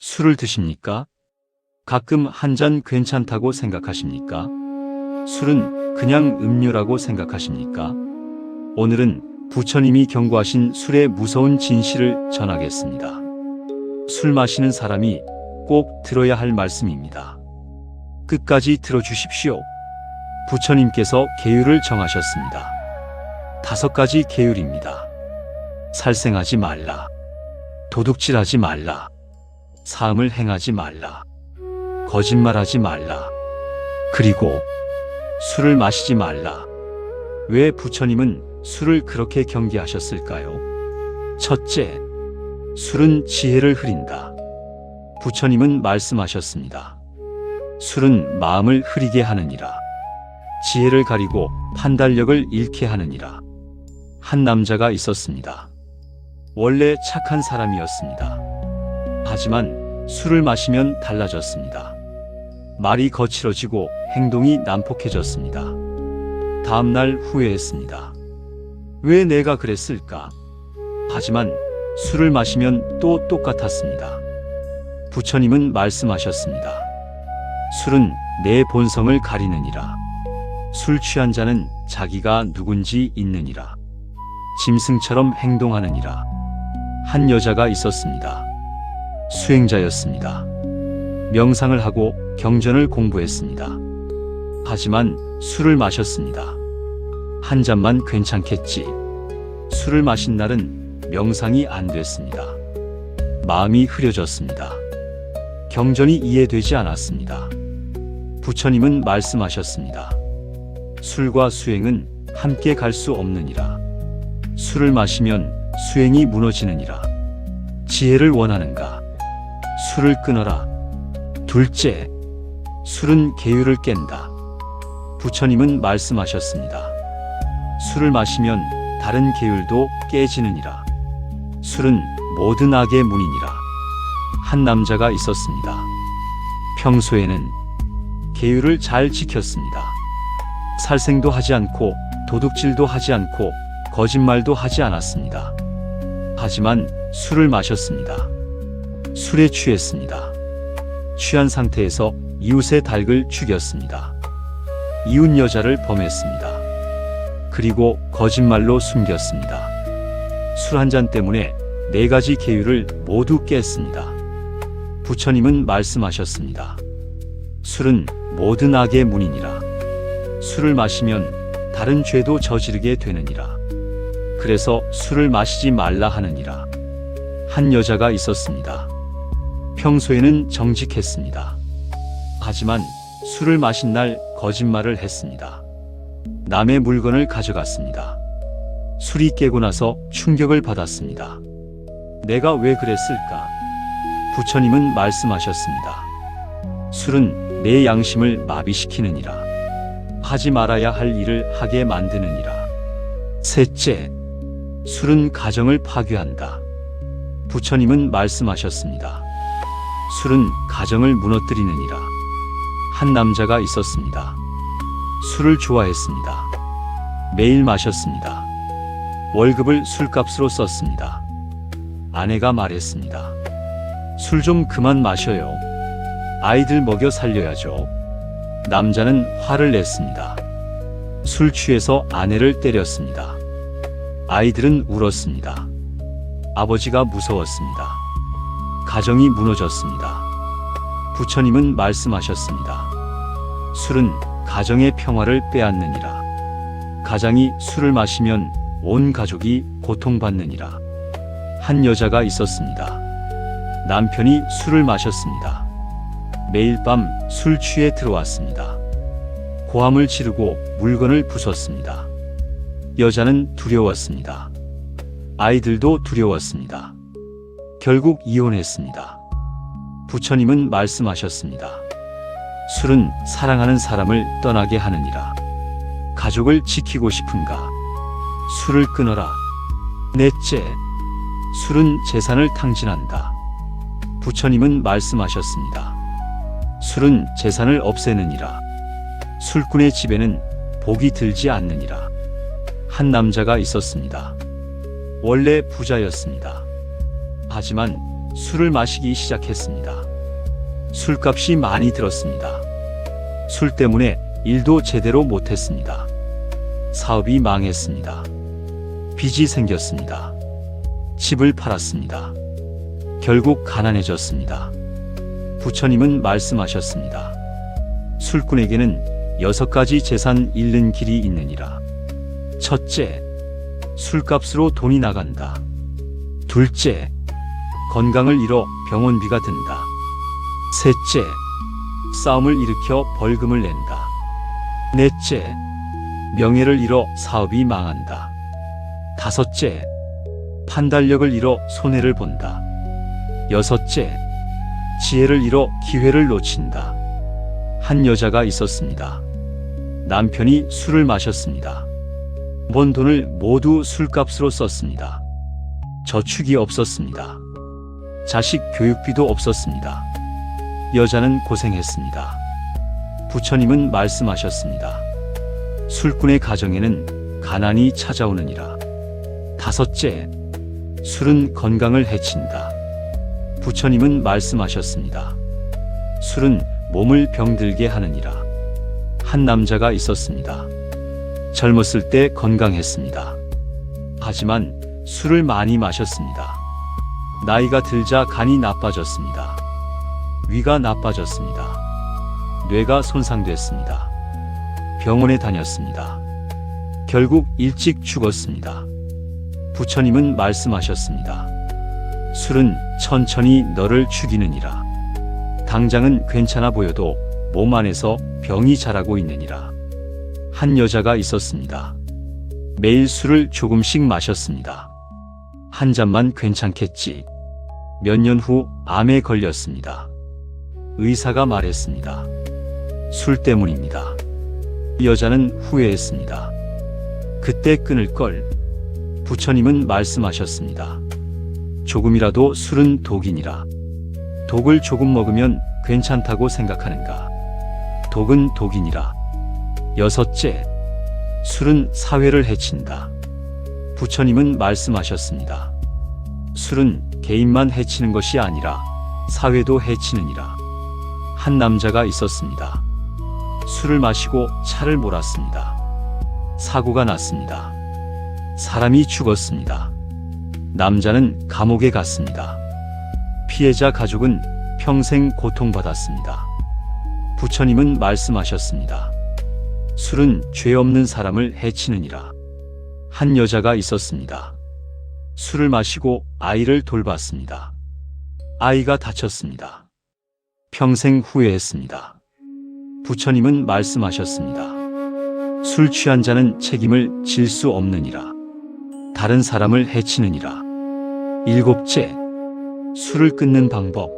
술을 드십니까? 가끔 한 잔 괜찮다고 생각하십니까? 술은 그냥 음료라고 생각하십니까? 오늘은 부처님이 경고하신 술의 무서운 진실을 전하겠습니다. 술 마시는 사람이 꼭 들어야 할 말씀입니다. 끝까지 들어주십시오. 부처님께서 계율을 정하셨습니다. 5가지 계율입니다. 살생하지 말라. 도둑질하지 말라. 사음을 행하지 말라. 거짓말하지 말라. 그리고 술을 마시지 말라. 왜 부처님은 술을 그렇게 경계하셨을까요? 첫째, 술은 지혜를 흐린다. 부처님은 말씀하셨습니다. 술은 마음을 흐리게 하느니라. 지혜를 가리고 판단력을 잃게 하느니라. 한 남자가 있었습니다. 원래 착한 사람이었습니다. 하지만 술을 마시면 달라졌습니다. 말이 거칠어지고 행동이 난폭해졌습니다. 다음날 후회했습니다. 왜 내가 그랬을까? 하지만 술을 마시면 또 똑같았습니다. 부처님은 말씀하셨습니다. 술은 내 본성을 가리느니라. 술 취한 자는 자기가 누군지 잊느니라. 짐승처럼 행동하느니라. 한 여자가 있었습니다. 수행자였습니다. 명상을 하고 경전을 공부했습니다. 하지만 술을 마셨습니다. 한 잔만 괜찮겠지. 술을 마신 날은 명상이 안 됐습니다. 마음이 흐려졌습니다. 경전이 이해되지 않았습니다. 부처님은 말씀하셨습니다. 술과 수행은 함께 갈 수 없느니라. 술을 마시면 수행이 무너지느니라. 지혜를 원하는가? 술을 끊어라. 둘째, 술은 계율을 깬다. 부처님은 말씀하셨습니다. 술을 마시면 다른 계율도 깨지느니라. 술은 모든 악의 문이니라. 한 남자가 있었습니다. 평소에는 계율을 잘 지켰습니다. 살생도 하지 않고 도둑질도 하지 않고 거짓말도 하지 않았습니다. 하지만 술을 마셨습니다. 술에 취했습니다. 취한 상태에서 이웃의 닭을 죽였습니다. 이웃 여자를 범했습니다. 그리고 거짓말로 숨겼습니다. 술 한 잔 때문에 4가지 계율을 모두 깼습니다. 부처님은 말씀하셨습니다. 술은 모든 악의 문이니라. 술을 마시면 다른 죄도 저지르게 되느니라. 그래서 술을 마시지 말라 하느니라. 한 여자가 있었습니다. 평소에는 정직했습니다. 하지만 술을 마신 날 거짓말을 했습니다. 남의 물건을 가져갔습니다. 술이 깨고 나서 충격을 받았습니다. 내가 왜 그랬을까? 부처님은 말씀하셨습니다. 술은 내 양심을 마비시키느니라. 하지 말아야 할 일을 하게 만드느니라. 셋째, 술은 가정을 파괴한다. 부처님은 말씀하셨습니다. 술은 가정을 무너뜨리느니라. 한 남자가 있었습니다. 술을 좋아했습니다. 매일 마셨습니다. 월급을 술값으로 썼습니다. 아내가 말했습니다. 술 좀 그만 마셔요. 아이들 먹여 살려야죠. 남자는 화를 냈습니다. 술 취해서 아내를 때렸습니다. 아이들은 울었습니다. 아버지가 무서웠습니다. 가정이 무너졌습니다. 부처님은 말씀하셨습니다. 술은 가정의 평화를 빼앗느니라. 가장이 술을 마시면 온 가족이 고통받느니라. 한 여자가 있었습니다. 남편이 술을 마셨습니다. 매일 밤 술 취해 들어왔습니다. 고함을 지르고 물건을 부쉈습니다. 여자는 두려웠습니다. 아이들도 두려웠습니다. 결국 이혼했습니다. 부처님은 말씀하셨습니다. 술은 사랑하는 사람을 떠나게 하느니라. 가족을 지키고 싶은가? 술을 끊어라. 넷째, 술은 재산을 탕진한다. 부처님은 말씀하셨습니다. 술은 재산을 없애느니라. 술꾼의 집에는 복이 들지 않느니라. 한 남자가 있었습니다. 원래 부자였습니다. 하지만 술을 마시기 시작했습니다. 술값이 많이 들었습니다. 술 때문에 일도 제대로 못했습니다. 사업이 망했습니다. 빚이 생겼습니다. 집을 팔았습니다. 결국 가난해졌습니다. 부처님은 말씀하셨습니다. 술꾼에게는 6가지 재산 잃는 길이 있느니라. 첫째, 술값으로 돈이 나간다. 둘째, 건강을 잃어 병원비가 든다. 셋째, 싸움을 일으켜 벌금을 낸다. 넷째, 명예를 잃어 사업이 망한다. 다섯째, 판단력을 잃어 손해를 본다. 여섯째, 지혜를 잃어 기회를 놓친다. 한 여자가 있었습니다. 남편이 술을 마셨습니다. 번 돈을 모두 술값으로 썼습니다. 저축이 없었습니다. 자식 교육비도 없었습니다. 여자는 고생했습니다. 부처님은 말씀하셨습니다. 술꾼의 가정에는 가난이 찾아오느니라. 다섯째, 술은 건강을 해친다. 부처님은 말씀하셨습니다. 술은 몸을 병들게 하느니라. 한 남자가 있었습니다. 젊었을 때 건강했습니다. 하지만 술을 많이 마셨습니다. 나이가 들자 간이 나빠졌습니다. 위가 나빠졌습니다. 뇌가 손상됐습니다. 병원에 다녔습니다. 결국 일찍 죽었습니다. 부처님은 말씀하셨습니다. 술은 천천히 너를 죽이느니라. 당장은 괜찮아 보여도 몸 안에서 병이 자라고 있느니라. 한 여자가 있었습니다. 매일 술을 조금씩 마셨습니다. 한 잔만 괜찮겠지. 몇 년 후 암에 걸렸습니다. 의사가 말했습니다. 술 때문입니다. 여자는 후회했습니다. 그때 끊을 걸. 부처님은 말씀하셨습니다. 조금이라도 술은 독이니라. 독을 조금 먹으면 괜찮다고 생각하는가? 독은 독이니라. 여섯째, 술은 사회를 해친다. 부처님은 말씀하셨습니다. 술은 개인만 해치는 것이 아니라 사회도 해치느니라. 한 남자가 있었습니다. 술을 마시고 차를 몰았습니다. 사고가 났습니다. 사람이 죽었습니다. 남자는 감옥에 갔습니다. 피해자 가족은 평생 고통받았습니다. 부처님은 말씀하셨습니다. 술은 죄 없는 사람을 해치느니라. 한 여자가 있었습니다. 술을 마시고 아이를 돌봤습니다. 아이가 다쳤습니다. 평생 후회했습니다. 부처님은 말씀하셨습니다. 술 취한 자는 책임을 질 수 없느니라. 다른 사람을 해치느니라. 일곱째, 술을 끊는 방법.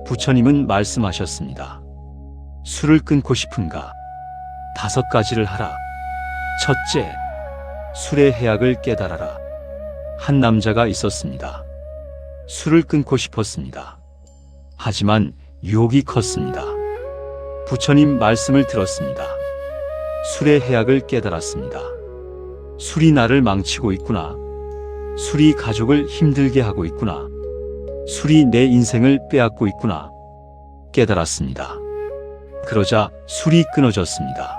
부처님은 말씀하셨습니다. 술을 끊고 싶은가? 5가지를 하라. 첫째, 술의 해악을 깨달아라. 한 남자가 있었습니다. 술을 끊고 싶었습니다. 하지만 유혹이 컸습니다. 부처님 말씀을 들었습니다. 술의 해악을 깨달았습니다. 술이 나를 망치고 있구나. 술이 가족을 힘들게 하고 있구나. 술이 내 인생을 빼앗고 있구나. 깨달았습니다. 그러자 술이 끊어졌습니다.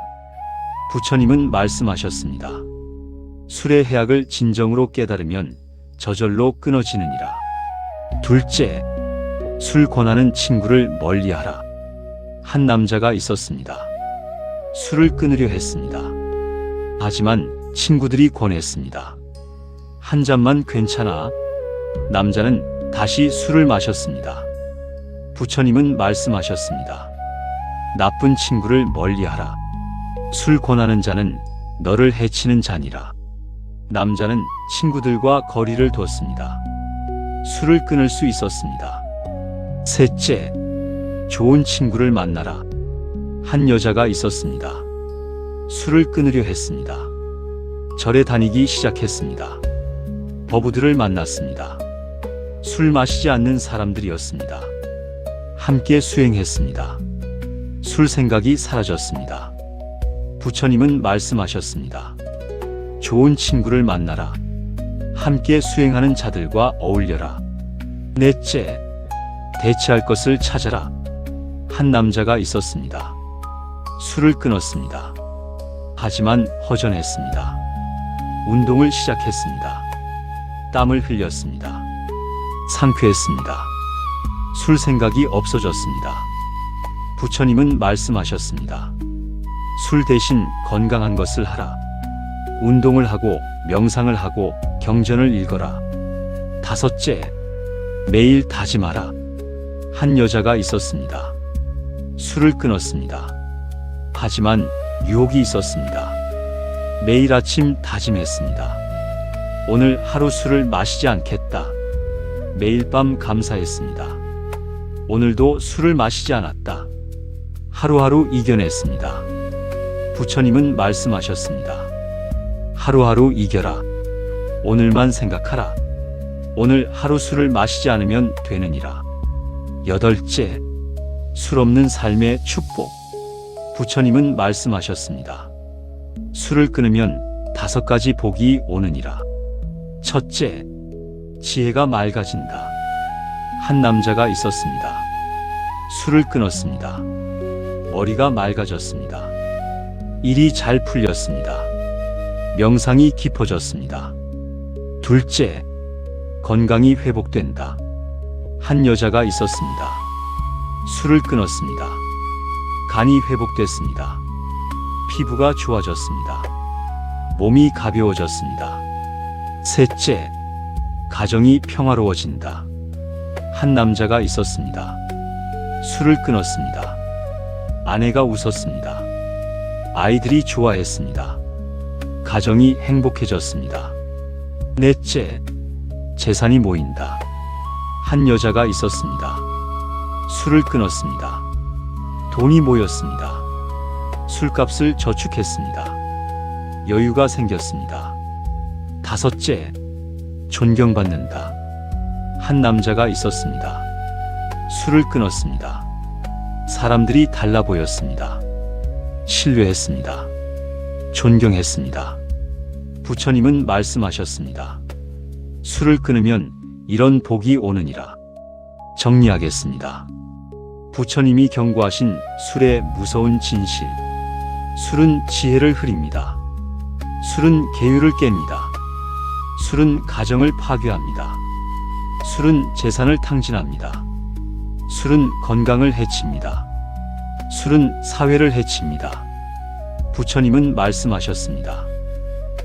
부처님은 말씀하셨습니다. 술의 해악을 진정으로 깨달으면 저절로 끊어지느니라. 둘째, 술 권하는 친구를 멀리하라. 한 남자가 있었습니다. 술을 끊으려 했습니다. 하지만 친구들이 권했습니다. 한 잔만 괜찮아. 남자는 다시 술을 마셨습니다. 부처님은 말씀하셨습니다. 나쁜 친구를 멀리하라. 술 권하는 자는 너를 해치는 자니라. 남자는 친구들과 거리를 뒀습니다. 술을 끊을 수 있었습니다. 셋째, 좋은 친구를 만나라. 한 여자가 있었습니다. 술을 끊으려 했습니다. 절에 다니기 시작했습니다. 어부들을 만났습니다. 술 마시지 않는 사람들이었습니다. 함께 수행했습니다. 술 생각이 사라졌습니다. 부처님은 말씀하셨습니다. 좋은 친구를 만나라. 함께 수행하는 자들과 어울려라. 넷째, 대체할 것을 찾아라. 한 남자가 있었습니다. 술을 끊었습니다. 하지만 허전했습니다. 운동을 시작했습니다. 땀을 흘렸습니다. 상쾌했습니다. 술 생각이 없어졌습니다. 부처님은 말씀하셨습니다. 술 대신 건강한 것을 하라. 운동을 하고 명상을 하고 경전을 읽어라. 다섯째, 매일 다짐하라. 한 여자가 있었습니다. 술을 끊었습니다. 하지만 유혹이 있었습니다. 매일 아침 다짐했습니다. 오늘 하루 술을 마시지 않겠다. 매일 밤 감사했습니다. 오늘도 술을 마시지 않았다. 하루하루 이겨냈습니다. 부처님은 말씀하셨습니다. 하루하루 이겨라. 오늘만 생각하라. 오늘 하루 술을 마시지 않으면 되느니라. 여덟째, 술 없는 삶의 축복. 부처님은 말씀하셨습니다. 술을 끊으면 5가지 복이 오느니라. 첫째, 지혜가 맑아진다. 한 남자가 있었습니다. 술을 끊었습니다. 머리가 맑아졌습니다. 일이 잘 풀렸습니다. 명상이 깊어졌습니다. 둘째, 건강이 회복된다. 한 여자가 있었습니다. 술을 끊었습니다. 간이 회복됐습니다. 피부가 좋아졌습니다. 몸이 가벼워졌습니다. 셋째, 가정이 평화로워진다. 한 남자가 있었습니다. 술을 끊었습니다. 아내가 웃었습니다. 아이들이 좋아했습니다. 가정이 행복해졌습니다. 넷째, 재산이 모인다. 한 여자가 있었습니다. 술을 끊었습니다. 돈이 모였습니다. 술값을 저축했습니다. 여유가 생겼습니다. 다섯째, 존경받는다. 한 남자가 있었습니다. 술을 끊었습니다. 사람들이 달라 보였습니다. 신뢰했습니다. 존경했습니다. 부처님은 말씀하셨습니다. 술을 끊으면 이런 복이 오느니라. 정리하겠습니다. 부처님이 경고하신 술의 무서운 진실. 술은 지혜를 흐립니다. 술은 계율을 깹니다. 술은 가정을 파괴합니다. 술은 재산을 탕진합니다. 술은 건강을 해칩니다. 술은 사회를 해칩니다. 부처님은 말씀하셨습니다.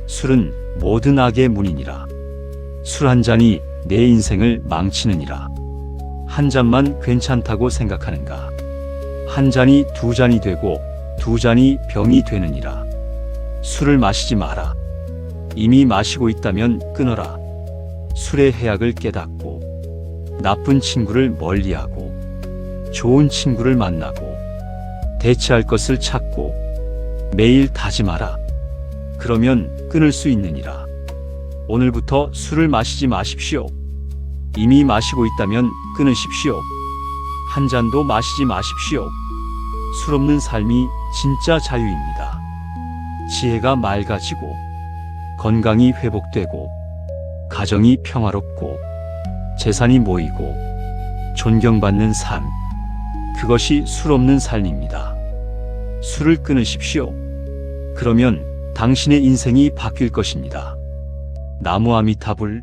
술은 모든 악의 문이니라. 술 한 잔이 내 인생을 망치느니라. 한 잔만 괜찮다고 생각하는가? 한 잔이 2잔이 되고 2잔이 병이 되느니라. 술을 마시지 마라. 이미 마시고 있다면 끊어라. 술의 해악을 깨닫고 나쁜 친구를 멀리하고 좋은 친구를 만나고 대체할 것을 찾고 매일 다짐하라. 그러면 끊을 수 있느니라. 오늘부터 술을 마시지 마십시오. 이미 마시고 있다면 끊으십시오. 한 잔도 마시지 마십시오. 술 없는 삶이 진짜 자유입니다. 지혜가 맑아지고 건강이 회복되고 가정이 평화롭고 재산이 모이고 존경받는 삶. 그것이 술 없는 삶입니다. 술을 끊으십시오. 그러면 당신의 인생이 바뀔 것입니다. 나무 아미타불.